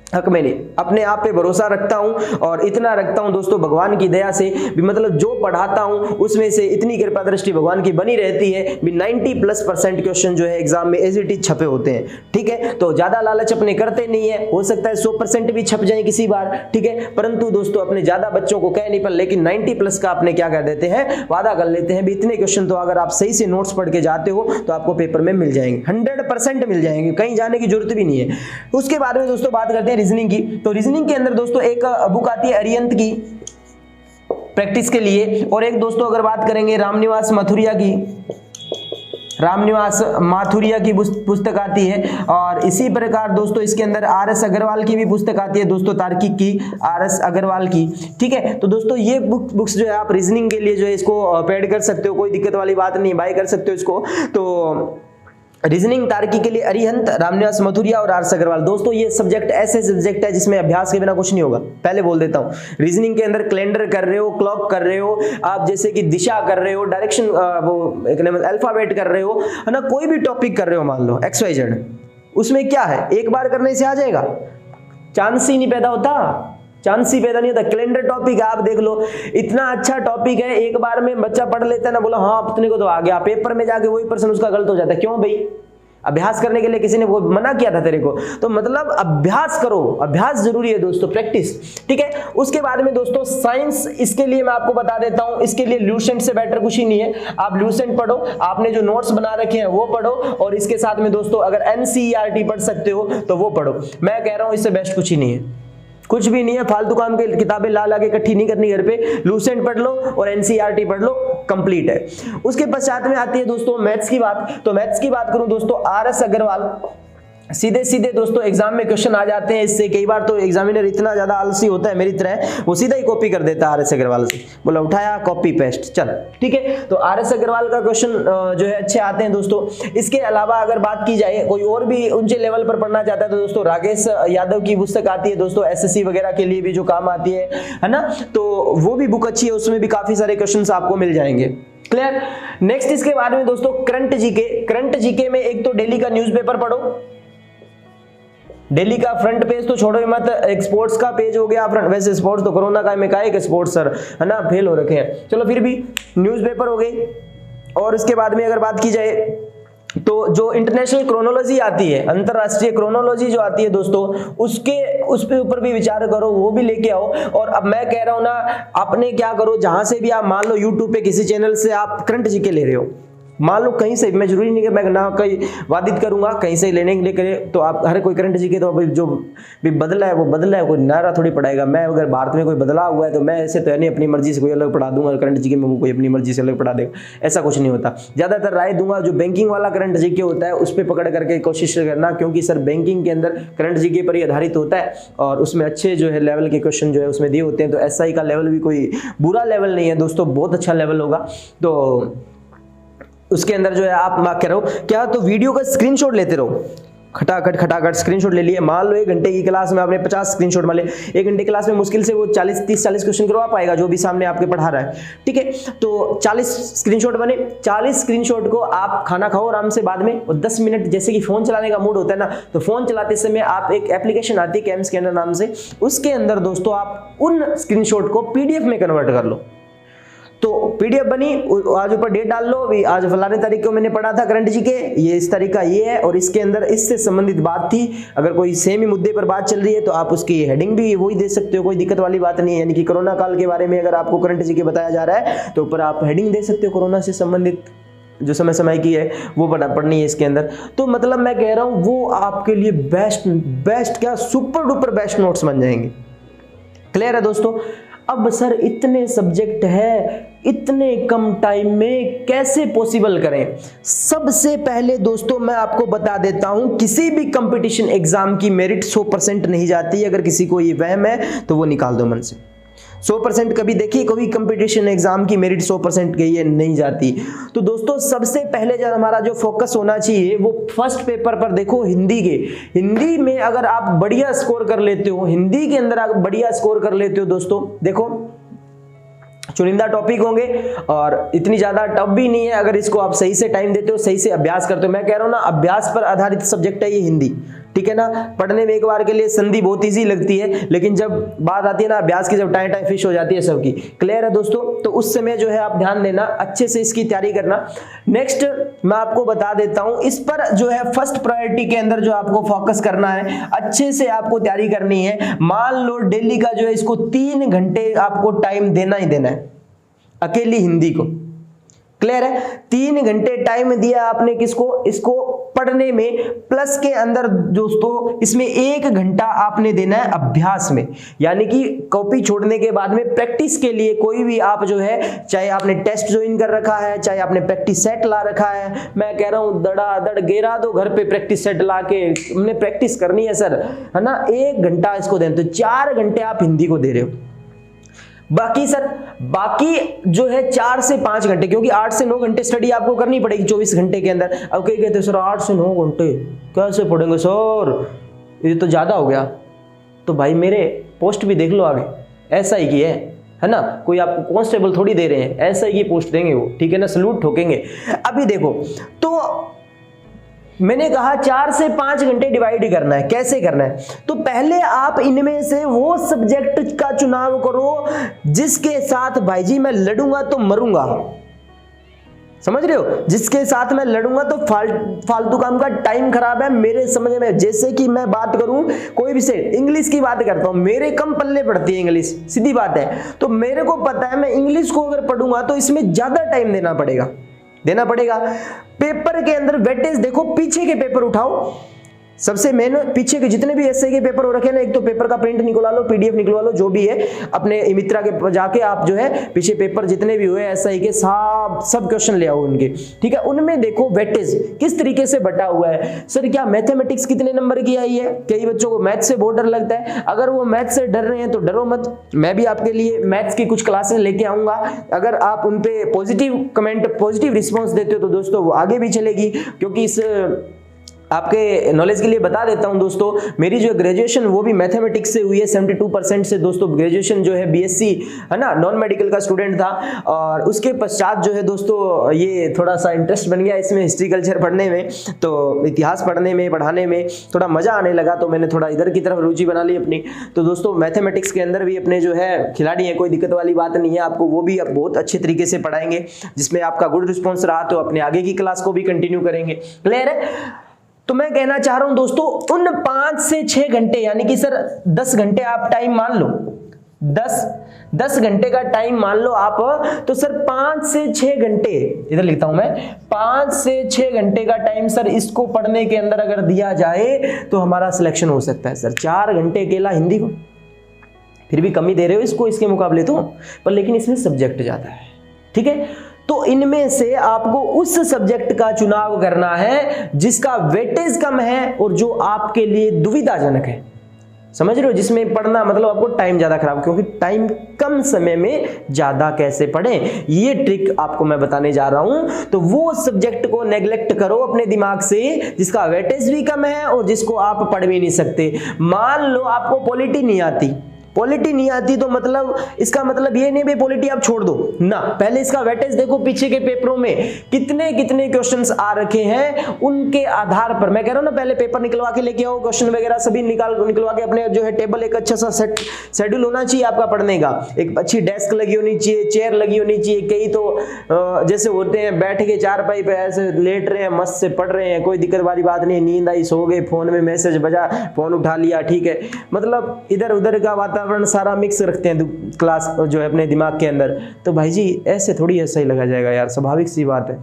हक में नहीं, अपने आप पे भरोसा रखता हूं और इतना रखता हूं दोस्तों भगवान की दया से भी, मतलब जो पढ़ाता हूं उसमें से इतनी कृपा दृष्टि भगवान की बनी रहती है भी 90+% क्वेश्चन जो है एग्जाम में एज इट इज छपे होते हैं। ठीक है, तो ज्यादा लालच अपने करते नहीं है, हो सकता है 100% भी छप जाए किसी बार, ठीक है, परंतु दोस्तों अपने ज्यादा बच्चों को कह नहीं पर लेकिन 90+ का अपने क्या कर देते हैं, वादा कर लेते हैं भी इतने क्वेश्चन तो अगर आप सही से नोट्स पढ़ के जाते हो तो आपको पेपर में मिल जाएंगे, 100% मिल जाएंगे, कहीं जाने की जरूरत भी नहीं है। उसके बाद में दोस्तों बात करते हैं रीजनिंग की। तो रीजनिंग के अंदर दोस्तों एक बुक आती है अरिहंत की प्रैक्टिस के लिए, और एक दोस्तों अगर बात करेंगे रामनिवास माथुरिया की पुस्तक आती है, और इसी प्रकार दोस्तों इसके अंदर RS अग्रवाल की भी पुस्तक आती है दोस्तों, तार्किक की RS अग्रवाल की। ठीक है, तो दोस्तों ये बुक्स जो है आप रीजनिंग के लिए जो है इसको पेड कर सकते हो, कोई दिक्कत वाली बात नहीं, बाय कर सकते हो इसको। तो रीजनिंग तार्किक के लिए अरिहंत, रामनिवास माथुरिया और RS अग्रवाल। दोस्तों ये सब्जेक्ट ऐसे सब्जेक्ट है जिसमें अभ्यास के बिना कुछ नहीं होगा, पहले बोल देता हूं। रीजनिंग के अंदर कैलेंडर कर रहे हो, क्लॉक कर रहे हो आप, जैसे कि दिशा कर रहे हो, डायरेक्शन वो अल्फाबेट कर रहे हो, है ना, कोई भी टॉपिक कर रहे हो, मान लो XYZ, उसमें क्या है एक बार करने से आ जाएगा, चांस ही नहीं पैदा होता, चांस ही पैदा नहीं होता। कैलेंडर टॉपिक आप देख लो, इतना अच्छा टॉपिक है, एक बार में बच्चा पढ़ लेता है ना, बोला हाँ अपने को तो आ गया, पेपर में जाके वही पर्सन उसका गलत हो जाता है। क्यों भाई? अभ्यास करने के लिए किसी ने वो मना किया था तेरे को, तो मतलब अभ्यास करो, अभ्यास जरूरी है दोस्तों, प्रैक्टिस। ठीक है, उसके बाद में दोस्तों साइंस, इसके लिए मैं आपको बता देता हूं, इसके लिए ल्यूसेंट से बेटर कुछ ही नहीं है। आप ल्यूसेंट पढ़ो, आपने जो नोट्स बना रखे हैं वो पढ़ो, और इसके साथ में दोस्तों अगर NCERT पढ़ सकते हो तो वो पढ़ो। मैं कह रहा हूं इससे बेस्ट कुछ ही नहीं है, कुछ भी नहीं है। फालतू काम की किताबें ला ला के इकट्ठी नहीं करनी घर पे, लूसेंट पढ़ लो और NCERT पढ़ लो, कंप्लीट है। उसके पश्चात में आती है दोस्तों मैथ्स की बात। तो मैथ्स की बात करूं दोस्तों, RS अग्रवाल, सीधे सीधे दोस्तों एग्जाम में क्वेश्चन आ जाते हैं इससे। कई बार तो एग्जामिनर इतना ज्यादा आलसी होता है मेरी तरह, वो सीधा ही कॉपी कर देता है RS अग्रवाल से, बोला उठाया कॉपी पेस्ट चल। ठीक है, तो RS अग्रवाल का क्वेश्चन जो है अच्छे आते हैं दोस्तों। इसके अलावा अगर बात की जाए कोई और भी ऊंचे लेवल पर पढ़ना चाहता है तो दोस्तों राकेश यादव की पुस्तक आती है दोस्तों, SSC वगैरह के लिए भी जो काम आती है ना, तो वो भी बुक अच्छी है, उसमें भी काफी सारे क्वेश्चन आपको मिल जाएंगे। क्लियर। नेक्स्ट इसके बाद में दोस्तों करंट जीके में एक तो डेली का न्यूज़पेपर पढ़ो, डेली का फ्रंट पेज तो छोड़ो ही मत, एक स्पोर्ट्स का पेज हो गया फ्रंट, वैसे स्पोर्ट्स तो कोरोना का में काहे के स्पोर्ट्स सर, है ना, फेल हो रखे हैं, चलो फिर भी न्यूज़पेपर हो गई। और इसके बाद में अगर बात की जाए तो जो इंटरनेशनल क्रोनोलॉजी आती है, अंतरराष्ट्रीय क्रोनोलॉजी जो आती है दोस्तों, उस पे ऊपर भी विचार करो, वो भी लेके आओ। और अब मैं कह रहा हूं ना, आपने क्या करो, जहां से भी आप मान लो यूट्यूब पे किसी चैनल से आप करंट जीके ले रहे हो, मान लो कहीं से, मैं जरूरी नहीं कि मैं ना कहीं वादित करूंगा, कहीं से लेने के लिए करे तो आप हर कोई करंट जीके तो जो भी बदला है वो बदला है, कोई नारा थोड़ी पढ़ाएगा। मैं अगर भारत में कोई बदला हुआ है तो मैं ऐसे तो नहीं अपनी मर्जी से कोई अलग पढ़ा दूंगा, करंट जीके में कोई अपनी मर्जी से अलग पढ़ा देगा, ऐसा कुछ नहीं होता। ज्यादातर राय दूंगा जो बैंकिंग वाला करंट जीके होता है उस पर पकड़ करके कोशिश करना, क्योंकि सर बैंकिंग के अंदर करंट जीके पर ही आधारित होता है और उसमें अच्छे जो है लेवल के क्वेश्चन जो है उसमें दिए होते हैं। तो SI का लेवल भी कोई बुरा लेवल नहीं है दोस्तों, बहुत अच्छा लेवल होगा। तो उसके अंदर जो है आप मार्क करो क्या, तो वीडियो का स्क्रीनशॉट लेते रहो, खटाखट स्क्रीनशॉट ले लिए। मान लो 1 घंटे की क्लास में आपने 50 स्क्रीनशॉट मारे, 1 घंटे क्लास में मुश्किल से वो 30-40 क्वेश्चन करवा पाएगा जो भी सामने आपके पढ़ा रहा है। ठीक है, तो 40 स्क्रीनशॉट बने, 40 स्क्रीनशॉट को आप खाना खाओ आराम से बाद में, और 10 मिनट जैसे कि फोन चलाने का मूड होता है ना, तो फोन चलाते समय आप एक एप्लीकेशन आती है कैम स्कैनर नाम से, उसके अंदर दोस्तों आप उन स्क्रीनशॉट को PDF में कन्वर्ट कर लो। तो PDF बनी, आज ऊपर डेट डाल लो, भी आज फलाने तारीख को मैंने पढ़ा था करंट जीके, ये इस तारीख का ये है और इसके अंदर इससे संबंधित बात थी। अगर कोई सेम ही मुद्दे पर बात चल रही है तो आप उसकी हेडिंग भी वही दे सकते हो, कोई दिक्कत वाली बात नहीं है। यानी कि कोरोना काल के बारे में अगर आपको करंट जीके बताया जा रहा है तो ऊपर आप हेडिंग दे सकते हो, कोरोना से संबंधित जो समय की है वो पढ़नी है इसके अंदर। तो मतलब मैं कह रहा हूँ वो आपके लिए बेस्ट क्या सुपर डुपर बेस्ट नोट्स बन जाएंगे। क्लियर है दोस्तों। अब सर इतने सब्जेक्ट है, इतने कम टाइम में कैसे पॉसिबल करें? सबसे पहले दोस्तों मैं आपको बता देता हूं, किसी भी कंपटीशन एग्जाम की मेरिट 100% नहीं जाती। अगर किसी को ये वहम है तो वो निकाल दो मन से। 100% कभी देखिए, कभी कंपटीशन एग्जाम की मेरिट 100% गई है, नहीं जाती। तो दोस्तों सबसे पहले जब हमारा जो फोकस होना चाहिए वो फर्स्ट पेपर पर देखो, हिंदी में अगर आप बढ़िया स्कोर कर लेते हो, हिंदी के अंदर आप बढ़िया स्कोर कर लेते हो दोस्तों, देखो चुनिंदा टॉपिक होंगे और इतनी ज्यादा टफ भी नहीं है। अगर इसको आप सही से टाइम देते हो, सही से अभ्यास करते हो, मैं कह रहा हूं ना अभ्यास पर आधारित सब्जेक्ट है ये हिंदी। ठीक है ना। पढ़ने में एक बार के लिए संधि बहुत इजी लगती है, लेकिन जब बात आती है ना अभ्यास की, जब टाइम टाइम फिश हो जाती है सबकी। क्लियर है दोस्तों? तो उस समय जो है आप ध्यान देना, अच्छे से इसकी तैयारी करना। नेक्स्ट मैं आपको बता देता हूं, इस पर जो है फर्स्ट प्रायोरिटी के अंदर जो आपको फोकस करना है, अच्छे से आपको तैयारी करनी है। मान लो डेली का जो है इसको 3 घंटे आपको टाइम देना ही देना है, अकेली हिंदी को। क्लियर है? 3 घंटे टाइम दिया आपने किसको? इसको पढ़ने में, प्लस के अंदर दोस्तों इसमें 1 घंटा आपने देना है अभ्यास में, यानी कि कॉपी छोड़ने के बाद में प्रैक्टिस के लिए कोई भी आप जो है, चाहे आपने टेस्ट ज्वाइन कर रखा है, चाहे आपने प्रैक्टिस सेट ला रखा है, मैं कह रहा हूं दड़ादड़ गिरा दो घर पे प्रैक्टिस सेट ला के, हमने प्रैक्टिस करनी है सर, है ना। 1 घंटा इसको देना, तो 4 घंटे आप हिंदी को दे रहे हो। बाकी सर, बाकी जो है 4 से 5 घंटे, क्योंकि 8 से 9 घंटे स्टडी आपको करनी पड़ेगी 24 घंटे के अंदर। अब कई कहते हैं सर 8 से 9 घंटे कैसे पढ़ेंगे सर, ये तो ज्यादा हो गया। तो भाई मेरे पोस्ट भी देख लो आगे, SI की है ना, कोई आपको कांस्टेबल थोड़ी दे रहे हैं, SI की पोस्ट देंगे वो, ठीक है ना, सलूट ठोकेंगे। अभी देखो, तो मैंने कहा 4 से 5 घंटे डिवाइड करना है। कैसे करना है? तो पहले आप इनमें से वो सब्जेक्ट का चुनाव करो जिसके साथ भाई जी मैं लड़ूंगा तो मरूंगा। समझ रहे हो? जिसके साथ मैं लड़ूंगा तो फालतू काम का टाइम खराब है मेरे समझ में। जैसे कि मैं बात करूं कोई भी से, इंग्लिश की बात करता हूं, मेरे कम पल्ले पड़ती है इंग्लिश, सीधी बात है। तो मेरे को पता है मैं इंग्लिश को अगर पढ़ूंगा तो इसमें ज्यादा टाइम देना पड़ेगा। पेपर के अंदर वेटेज देखो, पीछे के पेपर उठाओ, सबसे मेन पीछे के जितने भी एसआई के पेपर हो रखे ना, एक तो पेपर का प्रिंट निकलवा लो, पीडीएफ निकलवा लो, जो भी है अपने मित्रा के जाके आप जो है पीछे पेपर जितने भी हुए एसआई के सब क्वेश्चन ले आओ उनके, ठीक है। उनमें देखो वेटेज किस तरीके से बटा हुआ है। सर क्या मैथमेटिक्स कितने नंबर की आई है? कई बच्चों को मैथ से बहुत डर लगता है। अगर वो मैथ से डर रहे हैं तो डरो मत, मैं भी आपके लिए मैथ्स की कुछ क्लासेस लेके आऊंगा। अगर आप उन पे पॉजिटिव कमेंट, पॉजिटिव रिस्पॉन्स देते हो तो दोस्तों वो आगे भी चलेगी। क्योंकि इस आपके नॉलेज के लिए बता देता हूं दोस्तों, मेरी जो ग्रेजुएशन वो भी मैथमेटिक्स से हुई है 72% से दोस्तों। ग्रेजुएशन जो है बीएससी है ना, नॉन मेडिकल का स्टूडेंट था। और उसके पश्चात जो है दोस्तों ये थोड़ा सा इंटरेस्ट बन गया इसमें, हिस्ट्री कल्चर पढ़ने में, तो इतिहास पढ़ने में, पढ़ाने में थोड़ा मजा आने लगा, तो मैंने थोड़ा इधर की तरफ रुचि बना ली अपनी। तो दोस्तों मैथमेटिक्स के अंदर भी अपने जो है खिलाड़ी हैं, कोई दिक्कत वाली बात नहीं है, आपको वो भी अब बहुत अच्छे तरीके से पढ़ाएंगे। जिसमें आपका गुड रिस्पॉन्स रहा तो अपने आगे की क्लास को भी कंटिन्यू करेंगे। क्लियर है? तो मैं कहना चाह रहा हूं दोस्तों, उन 5 से 6 घंटे, यानी कि सर 10 घंटे आप टाइम मान लो, 10 घंटे का टाइम मान लो आप, तो सर 5 से 6 घंटे, इधर लिखता हूं मैं, 5 से 6 घंटे का टाइम सर इसको पढ़ने के अंदर अगर दिया जाए तो हमारा सिलेक्शन हो सकता है सर। 4 घंटे अकेला हिंदी को, फिर भी कमी दे रहे हो इसको इसके मुकाबले तो, पर लेकिन इसमें सब्जेक्ट ज्यादा है, ठीक है। तो इनमें से आपको उस सब्जेक्ट का चुनाव करना है जिसका वेटेज कम है और जो आपके लिए दुविधाजनक है। समझ रहे हो? जिसमें पढ़ना मतलब आपको टाइम ज्यादा खराब, क्योंकि टाइम कम समय में ज्यादा कैसे पढ़ें, ये ट्रिक आपको मैं बताने जा रहा हूं। तो वो सब्जेक्ट को नेग्लेक्ट करो अपने दिमाग से जिसका वेटेज भी कम है और जिसको आप पढ़ भी नहीं सकते। मान लो आपको पॉलिटी नहीं आती, तो मतलब इसका मतलब ये नहीं भाई पॉलिटी आप छोड़ दो ना, पहले इसका वेटेज देखो, पीछे के पेपरों में कितने कितने क्वेश्चंस आ रखे हैं, उनके आधार पर मैं कह रहा हूं ना, पहले पेपर निकलवा के लेके आओ, क्वेश्चन वगैरह सभी निकलवा के अपने जो है टेबल, एक अच्छा सा शेड्यूल होना चाहिए आपका पढ़ने का, एक अच्छी डेस्क लगी होनी चाहिए, चेयर लगी होनी चाहिए। कई तो जैसे होते हैं बैठ के चारपाई पे ऐसे लेट रहे हैं, मस्त से पढ़ रहे हैं, कोई दिक्कत वाली बात नहीं, नींद आई सो गए, फोन में मैसेज बजा फोन उठा लिया, ठीक है। मतलब इधर उधर का वातावरण सारा मिक्स रखते हैं क्लास जो है अपने दिमाग के अंदर। तो भाई जी ऐसे थोड़ी ऐसा ही लगा जाएगा यार, स्वाभाविक सी बात है।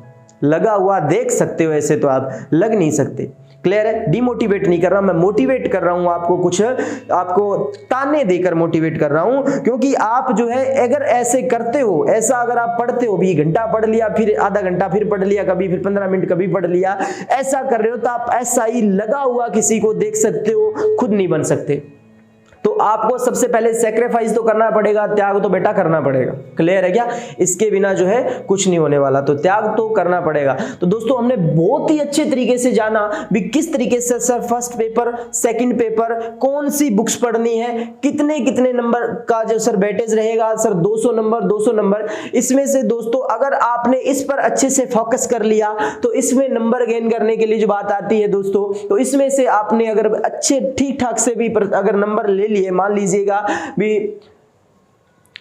लगा हुआ देख सकते हो, ऐसे तो आप लग नहीं सकते। क्लियर है? डिमोटिवेट नहीं कर रहा मैं, मोटिवेट कर रहा हूं आपको, कुछ आपको ताने देकर मोटिवेट कर रहा हूं। क्योंकि आप जो है अगर ऐसे करते हो, ऐसा अगर आप पढ़ते हो, भी घंटा पढ़ लिया, फिर आधा घंटा फिर पढ़ लिया, कभी फिर 15 मिनट कभी पढ़ लिया, ऐसा कर रहे हो तो आप ऐसा ही लगा हुआ किसी को देख सकते हो, खुद नहीं बन सकते। तो आपको सबसे पहले सेक्रीफाइस तो करना पड़ेगा, त्याग तो बेटा करना पड़ेगा। क्लियर है क्या? इसके बिना जो है कुछ नहीं होने वाला, तो त्याग तो करना पड़ेगा। तो दोस्तों हमने बहुत ही अच्छे तरीके से जाना भी किस तरीके से sir first paper, second paper, कौन सी बुक्स पढ़नी है, कितने कितने नंबर का जो सर वेटेज रहेगा, सर 200 नंबर 200 नंबर। इसमें से दोस्तों अगर आपने इस पर अच्छे से फोकस कर लिया तो इसमें नंबर गेन करने के लिए जो बात आती है दोस्तों, तो इसमें से आपने अगर अच्छे ठीक ठाक से भी अगर नंबर ले लिए, मान लीजिएगा भी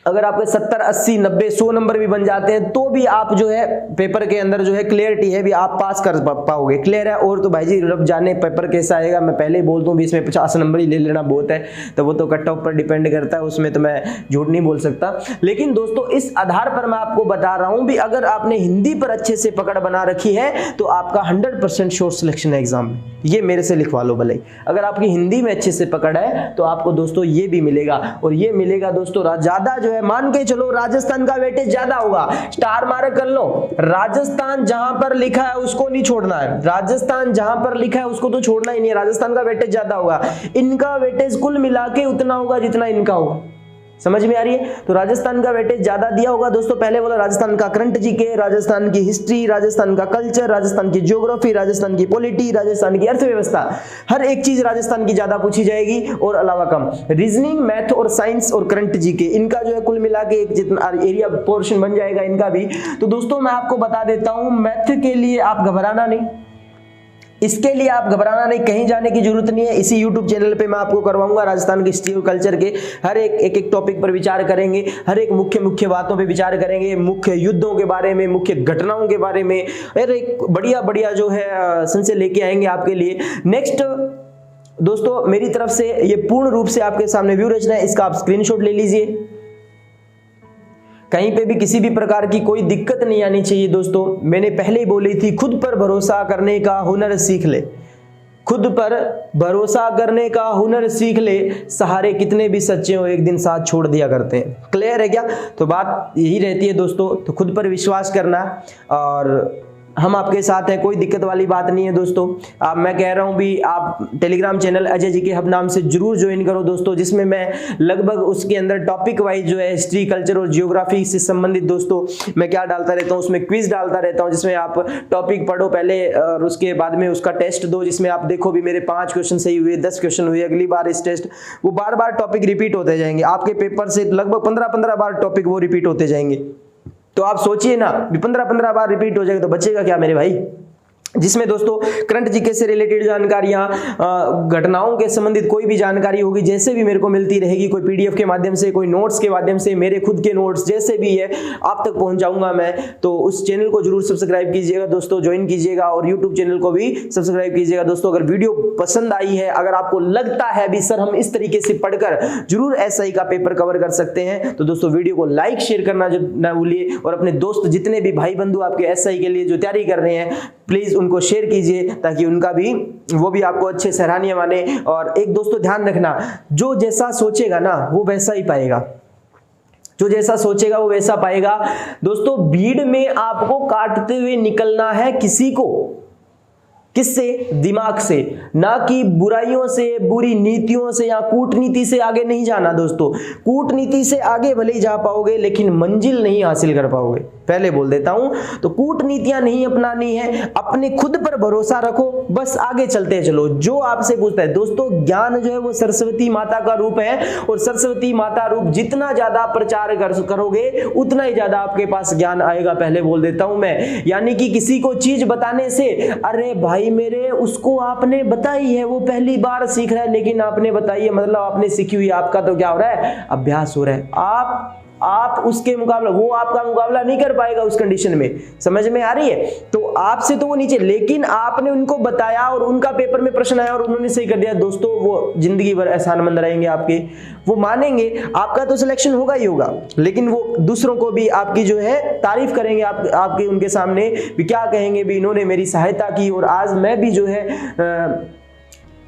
अगर आपके 70 80 90 100 नंबर भी बन जाते हैं तो भी आप जो है पेपर के अंदर जो है क्लियरिटी है भी आप पास कर पाओगे। क्लियर है? और तो भाई जी रब जाने पेपर कैसा आएगा, मैं पहले ही बोल दूं भी इसमें 50 नंबर ही ले लेना बहुत है, तो वो तो कट ऑफ पर डिपेंड करता है, उसमें तो मैं झूठ नहीं बोल सकता। लेकिन दोस्तों इस आधार पर मैं आपको बता रहा हूं भी अगर आपने हिंदी पर अच्छे से पकड़ बना रखी है तो आपका 100% श्योर सिलेक्शन है एग्जाम में। ये मेरे से लिखवा लो भले, अगर आपकी हिंदी में अच्छे से पकड़ है तो आपको दोस्तों ये भी मिलेगा। और ये मिलेगा दोस्तों ज्यादा जो है, मान के चलो राजस्थान का वेटेज ज्यादा होगा, स्टार मार्क कर लो, राजस्थान जहां पर लिखा है उसको नहीं छोड़ना है, राजस्थान जहां पर लिखा है उसको तो छोड़ना ही नहीं है, राजस्थान का वेटेज ज्यादा होगा, इनका वेटेज कुल मिला के उतना होगा जितना इनका होगा। समझ में आ रही है? तो राजस्थान का वेटेज ज्यादा दिया होगा दोस्तों। पहले बोला राजस्थान का करंट जीके, राजस्थान की हिस्ट्री, राजस्थान का कल्चर, राजस्थान की ज्योग्राफी, राजस्थान की पॉलिटी, राजस्थान की अर्थव्यवस्था, हर एक चीज राजस्थान की ज्यादा पूछी जाएगी और अलावा कम रीजनिंग, मैथ और साइंस और करंट जीके, इनका जो है कुल मिला के एक जितना एरिया पोर्शन बन जाएगा इनका भी। तो दोस्तों मैं आपको बता देता हूं, मैथ के लिए आप घबराना नहीं, इसके लिए आप घबराना नहीं, कहीं जाने की जरूरत नहीं है। इसी YouTube चैनल पे मैं आपको करवाऊंगा राजस्थान की हिस्ट्री और कल्चर के हर एक टॉपिक पर विचार करेंगे, हर एक मुख्य बातों पे विचार करेंगे, मुख्य युद्धों के बारे में, मुख्य घटनाओं के बारे में, एक बढ़िया जो है संशय लेके आएंगे आपके लिए। नेक्स्ट दोस्तों मेरी तरफ से ये पूर्ण रूप से आपके सामने व्यू रचना है, इसका आप स्क्रीनशॉट ले लीजिए। कहीं पे भी किसी भी प्रकार की कोई दिक्कत नहीं आनी चाहिए दोस्तों। मैंने पहले ही बोली थी, खुद पर भरोसा करने का हुनर सीख ले, खुद पर भरोसा करने का हुनर सीख ले, सहारे कितने भी सच्चे हो एक दिन साथ छोड़ दिया करते हैं। क्लियर है क्या? तो बात यही रहती है दोस्तों, तो खुद पर विश्वास करना और हम आपके साथ हैं, कोई दिक्कत वाली बात नहीं है दोस्तों। मैं कह रहा हूं भी आप टेलीग्राम चैनल अजय जी के हब नाम से जरूर ज्वाइन करो दोस्तों, जिसमें मैं लगभग उसके अंदर टॉपिक वाइज जो है हिस्ट्री, कल्चर और जियोग्राफी से संबंधित दोस्तों मैं क्या डालता रहता हूं, उसमें क्विज डालता रहता हूं, जिसमें आप टॉपिक पढ़ो पहले और उसके बाद में उसका टेस्ट दो, जिसमें आप देखो भी मेरे 5 क्वेश्चन सही हुए, 10 क्वेश्चन हुए, अगली बार इस टेस्ट वो बार टॉपिक रिपीट होते जाएंगे आपके पेपर से, लगभग 15 बार टॉपिक वो रिपीट होते जाएंगे। तो आप सोचिए ना, 15 बार रिपीट हो जाएगा तो बचेगा क्या मेरे भाई? जिसमें दोस्तों करंट जीके से रिलेटेड जानकारियां, घटनाओं के संबंधित कोई भी जानकारी होगी जैसे भी मेरे को मिलती रहेगी, कोई पीडीएफ के माध्यम से, कोई नोट्स के माध्यम से, मेरे खुद के नोट्स जैसे भी है आप तक पहुंचाऊंगा मैं। तो उस चैनल को जरूर सब्सक्राइब कीजिएगा दोस्तों, ज्वाइन कीजिएगा और यूट्यूब चैनल को भी सब्सक्राइब कीजिएगा दोस्तों। अगर वीडियो पसंद आई है, अगर आपको लगता है भी सर हम इस तरीके से पढ़कर जरूर एसआई का पेपर कवर कर सकते हैं, तो दोस्तों वीडियो को लाइक शेयर करना ना भूलिए और अपने दोस्त जितने भी भाई बंधु आपके एसआई के लिए जो तैयारी कर रहे हैं प्लीज उनको शेयर कीजिए, ताकि उनका भी वो भी आपको अच्छे सराहनीय माने। और एक दोस्तों ध्यान रखना, जो जैसा सोचेगा ना वो वैसा ही पाएगा, जो जैसा सोचेगा वो वैसा पाएगा दोस्तों। भीड़ में आपको काटते हुए निकलना है किसी को, किससे? दिमाग से, ना कि बुराइयों से, बुरी नीतियों से या कूटनीति से आगे नहीं जाना दोस्तों। कूटनीति से आगे भले ही जा पाओगे लेकिन मंजिल नहीं हासिल कर पाओगे, पहले बोल देता हूं। तो कूटनीतियां नहीं अपनानी है, अपने खुद पर भरोसा रखो, बस आगे चलते चलो। जो आपसे पूछता है दोस्तों, ज्ञान जो है वो सरस्वती माता का रूप है और सरस्वती माता रूप जितना ज्यादा प्रचार करोगे उतना ही ज्यादा आपके पास ज्ञान आएगा, पहले बोल देता हूं मैं। यानी कि किसी को चीज बताने से, अरे भाई मेरे उसको आपने बताई है, वो पहली बार सीख रहा है लेकिन आपने बताई है, मतलब आपने सीखी हुई, आपका तो क्या हो रहा है? अभ्यास हो रहा है। आप उसके मुकाबला, वो आपका मुकाबला नहीं कर पाएगा उस कंडीशन में। समझ में आ रही है? तो आपसे तो वो नीचे, लेकिन आपने उनको बताया और उनका पेपर में प्रश्न आया और उन्होंने सही कर दिया दोस्तों, वो जिंदगी भर एहसानमंद रहेंगे आपके, वो मानेंगे। आपका तो सिलेक्शन होगा ही होगा, लेकिन वो दूसरों को भी आपकी जो है तारीफ करेंगे, आपके उनके सामने भी क्या कहेंगे भी इन्होंने मेरी सहायता की और आज मैं भी जो है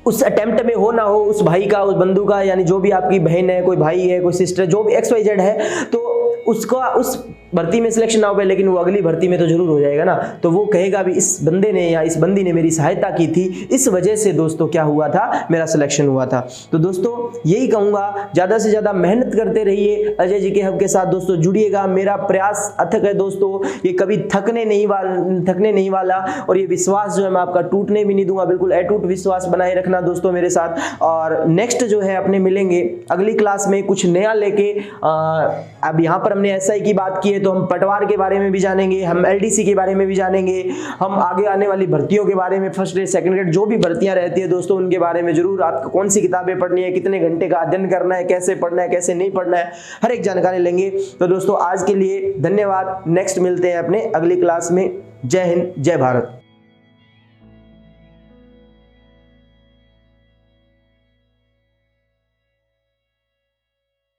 उस अटेम्प्ट में हो ना हो, उस भाई का, उस बंधु का, यानी जो भी आपकी बहन है, कोई भाई है, कोई सिस्टर, जो भी XYZ है, तो उसका उस भर्ती में सिलेक्शन ना हो पाए लेकिन वो अगली भर्ती में तो जरूर हो जाएगा ना, तो वो कहेगा भी इस बंदे ने या इस बंदी ने मेरी सहायता की थी, इस वजह से दोस्तों क्या हुआ था, मेरा सिलेक्शन हुआ था। तो दोस्तों यही कहूंगा, ज्यादा से ज्यादा मेहनत करते रहिए, अजय जी के हब के साथ दोस्तों जुड़िएगा। मेरा प्रयास अथक है दोस्तों, ये कभी थकने नहीं वाला, और ये विश्वास जो है मैं आपका टूटने भी नहीं दूंगा, बिल्कुल अटूट विश्वास बनाए रखना दोस्तों मेरे साथ। और नेक्स्ट जो है अपने मिलेंगे अगली क्लास में कुछ नया लेके। अब यहाँ पर हमने एसआई की बात की है, तो हम पटवार के बारे में भी जानेंगे, हम एलडीसी के बारे में भी जानेंगे, हम आगे आने वाली भर्तियों के बारे में, फर्स्ट ग्रेड सेकंड ग्रेड जो भी भर्तियां रहती है दोस्तों उनके बारे में जरूर, आपको कौन सी किताबें पढ़नी है, कितने घंटे का अध्ययन करना है, कैसे पढ़ना है, कैसे नहीं पढ़ना है, हर एक जानकारी लेंगे। तो दोस्तों आज के लिए धन्यवाद, नेक्स्ट मिलते हैं अपने अगली क्लास में। जय हिंद, जय भारत।